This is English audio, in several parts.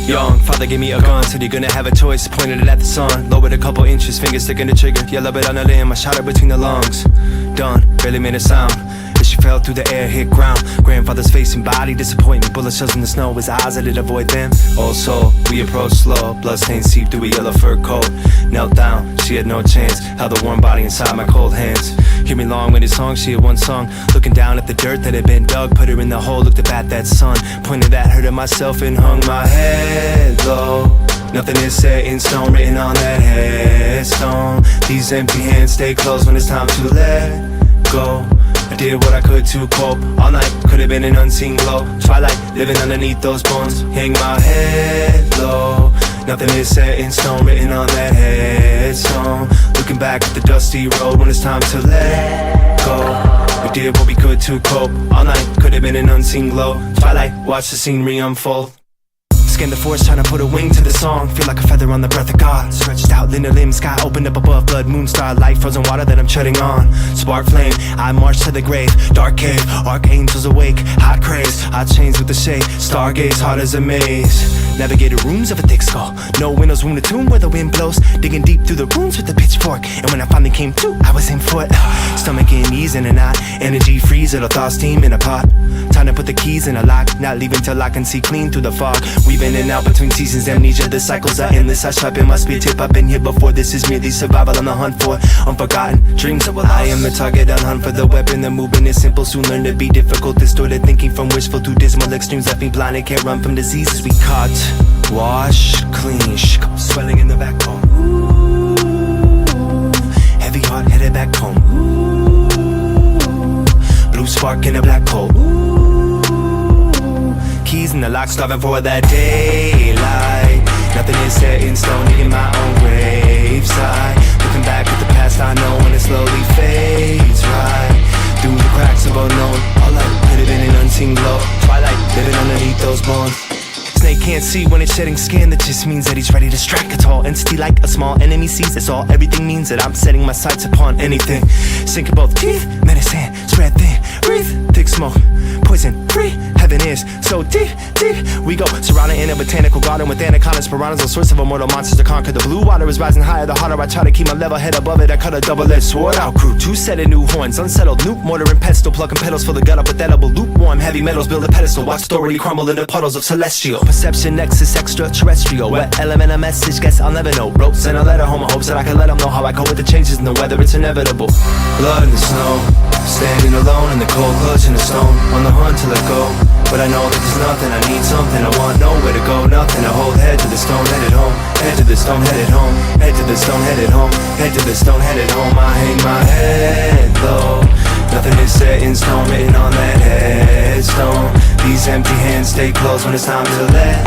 Young father gave me a gun, said you're gonna have a choice, pointed it at the sun. Lowered a couple inches, fingers sticking the trigger. Yellow bit on the limb, I shot her between the lungs. Done, barely made a sound as she fell through the air, hit ground. Grandfather's face and body disappointment, bullet shells in the snow, his eyes I did avoid them. Also, we approached slow, bloodstains seeped through a yellow fur coat. Knelt down, she had no chance, held the warm body inside my cold hands. Hear me long-winded song, she had one sung. Looking down at the dirt that had been dug, put her in the hole, looked up at that sun. Pointed at her to myself and hung my head low. Nothing is set in stone, written on that headstone. These empty hands stay closed when it's time to let go. I did what I could to cope all night, could have been an unseen glow. Twilight, living underneath those bones, hang my head low. Nothing is set in stone, written on that headstone. Looking back at the dusty road when it's time to let go. We did what we could to cope all night, could have been an unseen glow. Twilight, watch the scenery unfold. Scan the forest, trying to put a wing to the song. Feel like a feather on the breath of God. Stretched out, linear limbs, sky opened up above. Blood, moon, star, light, frozen water that I'm treading on. Spark flame, I march to the grave. Dark cave, archangels awake. Hot craze, I chains with the shade. Stargaze, hard as a maze. Navigated rooms of a thick skull. No windows, room to tomb where the wind blows. Digging deep through the rooms with the pitchfork. And when I finally came to, I was in foot. Stomach in ease in a knot. Energy freeze, little thoughts steam in a pot. Time to put the keys in a lock. Not leaving till I can see clean through the fog. Weaving in and out between seasons, amnesia, the cycles are endless. I sharpen my spear tip, I've been here before. This is merely survival on the hunt for unforgotten dreams. I am the target on hunt for the weapon. The movement is simple, soon learn to be difficult. Distorted thinking from wishful to dismal extremes left me blinded, can't run from diseases we caught. Wash, clean, swelling in the backbone. Heavy heart headed back home. Blue spark in a black hole. Keys in the lock, starving for that daylight. Nothing is set in stone, digging my own graveside. Looking back at the past I know when it slowly fades right through the cracks of unknown. All I could have been an unseen glow. Twilight, living underneath those bones. Snake can't see when it's shedding skin. That just means that he's ready to strike a tall entity like a small enemy sees. That's all. Everything means that I'm setting my sights upon anything. Sinking both teeth, medicine, spread thin, breathe, thick smoke, poison free. Heaven is so deep, deep. We go surrounded in a botanical garden with anacondas, piranhas, all sorts of immortal monsters to conquer. The blue water is rising higher, the harder I try to keep my level head above it. I cut a double-edged sword out, crew, two set of new horns, unsettled, nuke, mortar and pestle, plucking petals for the gut up with edible, lukewarm, heavy metals, build a pedestal, watch thoroughly crumble into puddles of celestial. Perception nexus extraterrestrial, wet element, a message, guess I'll never know. Ropes and a letter home, hopes that I can let them know how I go with the changes in the weather, it's inevitable. Blood in the snow, standing alone in the cold, clutching the stone, on the hunt to let go. But I know that there's nothing, I need something, I want nowhere to go, nothing to hold. Head to the stone, headed home, head to the stone, headed home, head to the stone, headed home, head to the stone, headed home. I hang my head low. Nothing is set in stone, written on that headstone. These empty hands stay closed when it's time to let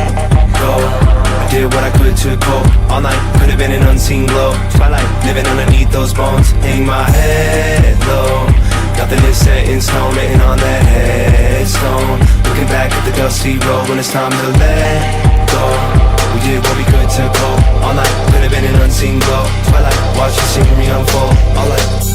go. I did what I could to cope all night, could have been an unseen glow. Twilight, living underneath those bones, hang my head low. Nothing is set in stone, written on that headstone. Looking back at the dusty road when it's time to let go. We did what we could to cope all night, could have been an unseen glow. Twilight, watch the scenery unfold all night.